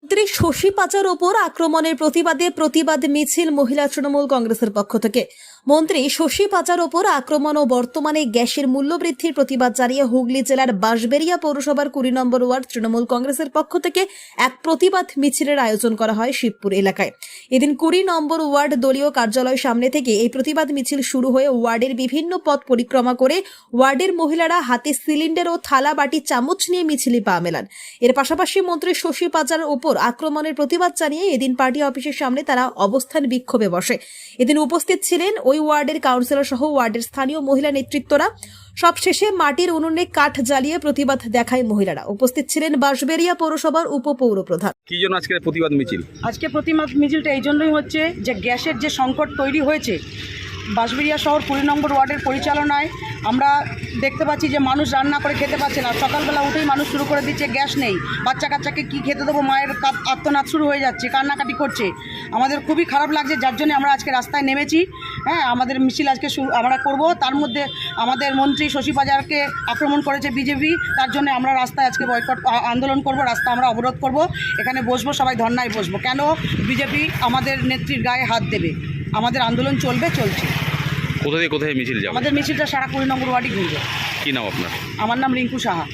মন্ত্রী শশী পাচার ওপর আক্রমণের প্রতিবাদে প্রতিবাদ মিছিল মহিলা তৃণমূল কংগ্রেসের পক্ষ থেকে। মন্ত্রী শশী পাচার ওপর আক্রমণ ও বর্তমানে গ্যাসের মূল্য বৃদ্ধির প্রতিবাদ জানিয়ে হুগলি জেলার বাঁশবেড়িয়া পৌরসভার 20 নম্বর ওয়ার্ড তৃণমূল কংগ্রেসের পক্ষ থেকে এক প্রতিবাদ মিছিলের আয়োজন করা হয় শিবপুর এলাকায়। এদিন 20 নম্বর ওয়ার্ড দলীয় কার্যালয় সামনে থেকে এই প্রতিবাদ মিছিল শুরু হয়ে ওয়ার্ডের বিভিন্ন পথ পরিক্রমা করে ওয়ার্ডের মহিলারা হাতে সিলিন্ডার ও থালা বাটি চামচ নিয়ে মিছিলে পা মেলান। এর পাশাপাশি মন্ত্রী শশী পাচার ওপর আক্রমণের প্রতিবাদ জানিয়ে এদিন পার্টি অফিসের সামনে তারা অবস্থান বিক্ষোভে বসে। এদিন উপস্থিত ছিলেন ওই ওয়ার্ডের কাউন্সিলর সহ ওয়ার্ডের স্থানীয় মহিলা নেতৃত্বরা। সবশেষে মাটির উনুনে কাঠ জ্বালিয়ে প্রতিবাদ দেখায় মহিলারা। উপস্থিত ছিলেন বাঁশবেড়িয়া পৌরসভার উপপৌর প্রধান। কি জন্য আজকের প্রতিবাদ মিছিল? আজকে প্রতিবাদ মিছিলটা এই জন্যই হচ্ছে যে গ্যাসের যে সংকট তৈরি হয়েছে বাঁশবেড়িয়া শহর 20 নম্বর ওয়ার্ডের পরিচালনায় আমরা দেখতে পাচ্ছি যে মানুষ রান্না করে খেতে পাচ্ছে না। সকালবেলা উঠেই মানুষ শুরু করে দিচ্ছে গ্যাস নেই, বাচ্চা কাচ্চাকে কী খেতে দেবো, মায়ের আর্তনাদ শুরু হয়ে যাচ্ছে, কান্নাকাটি করছে। আমাদের খুবই খারাপ লাগছে, যার জন্য আমরা আজকে রাস্তায় নেমেছি। আমাদের মিছিল আজকে আমরা করব। তার মধ্যে আমাদের মন্ত্রী শশী পাচারকে আক্রমণ করেছে বিজেপি, তার জন্য আমরা রাস্তায় আজকে বয়কট আন্দোলন করব, রাস্তা আমরা অবরোধ করব, এখানে বসবো, সবাই ধর্নায় বসবো। কেন বিজেপি আমাদের নেত্রীর গায়ে হাত দেবে? আমাদের আন্দোলন চলবে, চলছে। কোথা থেকে কোথায় মিছিল যাবে? আমাদের মিছিলটা সারা 20 নম্বর ওয়ার্ডই ঘুরবে। কি নাম আপনার? আমার নাম রিঙ্কু সাহা।